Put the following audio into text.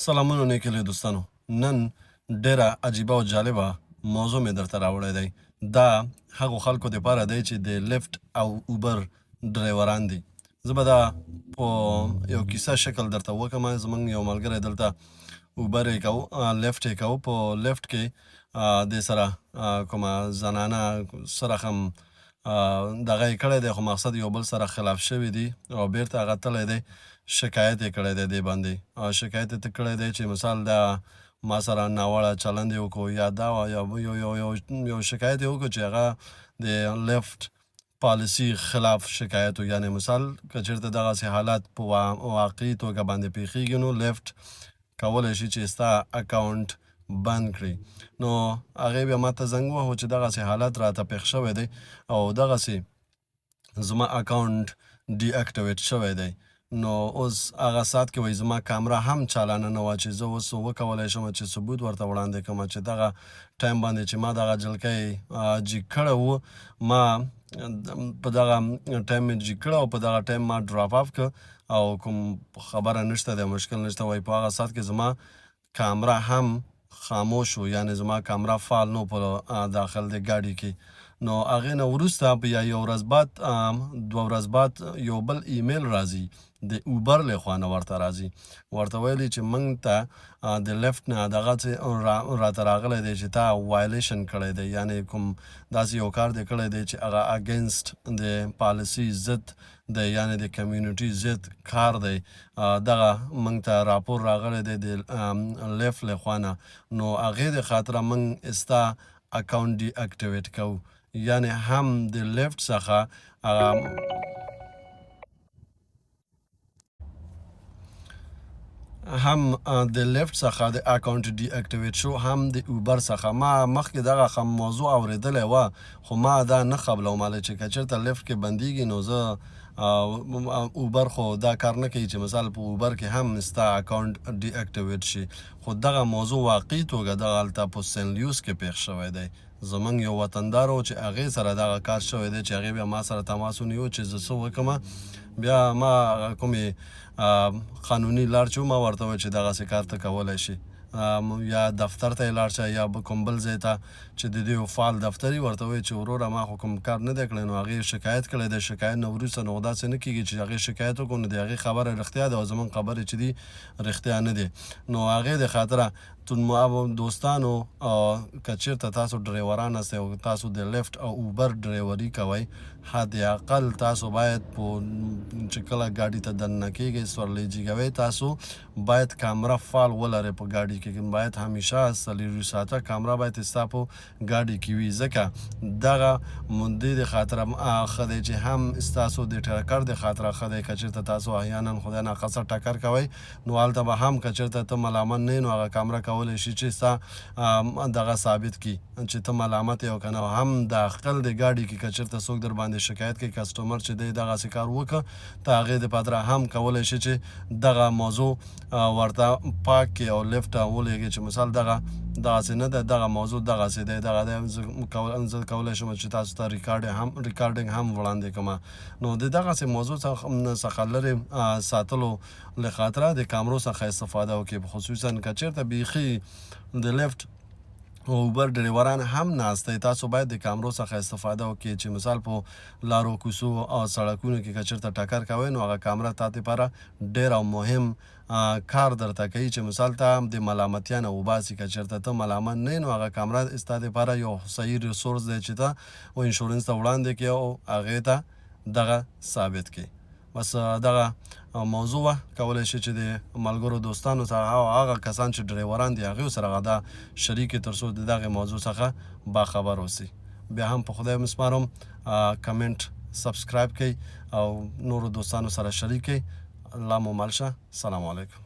سلامونه نیکلی دوستانو. نن ډیره عجیبه او جالبه موضوع مې درته راوړی دی. دا هغو خلکو دپاره دی چې د لیفټ او اوبر ډریوران دي. زه به دا په یو کیسه شکل درته وکړم. زموږ یو ملګری دلته اوبر یې کوو، لیفټ یې کوو. په لیفټ کې دې سره کومه زنانه سره هم دغه یې کړی دی، خو مقصد یو بل سره خلاف شوي دي او بیرته هغه تللی دی. شکایت یې کړی دی دې باندې، شکایت یې کړی دی چې مثال دا ما سره ناوړه چلند یې وکړو، یا دا یو شکایت یې وکړو چې هغه د لیفټ پالیسي خلاف شکایت و. یعنې مثال که چېرته دغسې حالات په واقعي توګه باندې پیښیږي نو لیفټ کولی شي چې ستا اکاونټ بند کړي. نو هغې بیا ما ته زنګ ووهو چې دغسې حالت راته پېښ شوی دی او دغسې زما اکاونټ ډي اکټیویټ شوی دی. نو اوس هغه ساعت کې وایي زما کامره هم چالانه نه وه چې زه اوس وکولی شم چې ثبوت ورته وړاندې کړم چې دغه ټایم باندې چې ما دغه جلکۍ جګ کړی و، ما په دغه ټایم مې جګ کړی او په دغه ټایم ما ډراپ اف کړ او کوم خبره نشته دی، مشکل نشته. وایي په هغه ساعت کې زما کامره هم خاموش و، یعنې زما کامره فعال نه په داخل د ګاډي کې. نو هغې نه وروسته بیا یو ورځ بعد 2 ورځ بعد یو بل ایمیل راځي د اوبر له خوا نه ورته راځي، ورته ویلي چې موږ ته د لیفټ نه دغه راته راغلی دی چې تا وایلیشن کړی دی، یعنې کوم داسې یو کار دی کړی دی چې هغه اګینسټ د پالیسي ضد دی، یعنې د کمیونټي ضد کار دی. دغه موږ ته راپور راغلی دی د لیفټ له خوا نه. نو هغې د خاطره موږ ستا اکاونټ ډي اکټیویټ کوو، یعنې هم د لیفټ څخه د اکاونټ ډي اکټیویټ شو، هم د اوبر څخه. ما مخکې دغه موضوع اورېدلی وه، خو ما دا نه قبلومله چې که چېرته لیفټ کې بندېږي نو زه اوبر خو دا کار نه کوي چې مثال په اوبر کې هم ستا اکاونټ ډي اکټیویټ شي. خو دغه موضوع واقعي توګه دغه هلته په سین لیوس کې پېښ شوی دی. زموږ یو وطندار و چې هغې سره دغه کار شوی دی چې هغې بیا ما سره تماس ونیو چې زه څه وکړمه. بیا ما کومې قانوني لار چې ما ورته وویل چې دغسې کار ته کولی شي، یا دفتر ته یې لاړ شه یا کوم بل ځای ته چې د دې فعال دفتر یې ورته وویل چې وروره ما خو کوم کار نه دی کړی. نو هغې شکایت کړی دی. شکایت نه وروسته نو داسې نه کېږي چې هغې شکایت وکړو نو د هغې خبره رښتیا ده او زموږ خبرې چې دي رښتیا نه دي. نو هغې د خاطره دوستانو که چېرته تاسو ډریوران هستئ او تاسو د لیفټ او اوبر ډریوري کوئ، حد اقل تاسو باید چې کله ګاډي ته دننه کېږئ سورلۍ جګوئ، تاسو باید کامره فعال ولرئ په ګاډي کې. باید همیشه 24 ساعته کامره باید ستا په ګاډي کې وي، ځکه دغه دې د خاطره ښه دی چې هم ستاسو د ټکر د خاطره ښه دی. که چېرته تاسو احیانا خدای ناخواسته ټکر کوئ نو هلته به هم که چېرته ته ملامت نه یې نو هغه کامره کولی شي چې ستا دغه ثابت کړي چې ته ملامت یې او که نه. هم داخل د ګاډي کې که چېرته څوک در باندې شکایت کوي کسټمر چې دی دغسې کار وکړه، ته هغې دپاره هم کولی شي چې دغه موضوع ورته پاک کړي او لیفټ ته ولېږي چې مثال دغسې نه ده، دغه موضوع دغسې دی، دغه دی. زه کولی شم چې تاسو ته ریکارډینګ هم وړاندې کړم. نو د دغسې موضوع څخه لرې ساتلو له خاطره د کامرو څخه استفاده وکړئ، خصوصا که چېرته بیخي د لیفټ او اوبر ډریوران هم ناست دی. تاسو باید د کامرو څخه استفاده وکړئ چې مثال په لارو کوڅو او سړکونو کې که چېرته ټکر کوئ نو هغه کامره تا دپاره ډېر او مهم کار درته کوي چې مثال ته د ملامتیا نه وباسي. که چېرته ته ملامت نه یې نو هغه کامره ستا دپاره یو صحیح ریسورس دی چې ته انشورنس ته وړاندې کړې او هغې ته دغه ثابت کړې. بس دغه موضوع وه، کولی شي چې د ملګرو دوستانو سره او هغه کسان چې ډریوران دي هغې سره دا شریک کړي تر څو د دغې موضوع څخه باخبر اوسي. بیا هم په خدای مسپارم، کمنټ سبسکرایب کړئ او نورو دوستانو سره شریک کړئ. الله مو مل شه. سلام علیکم.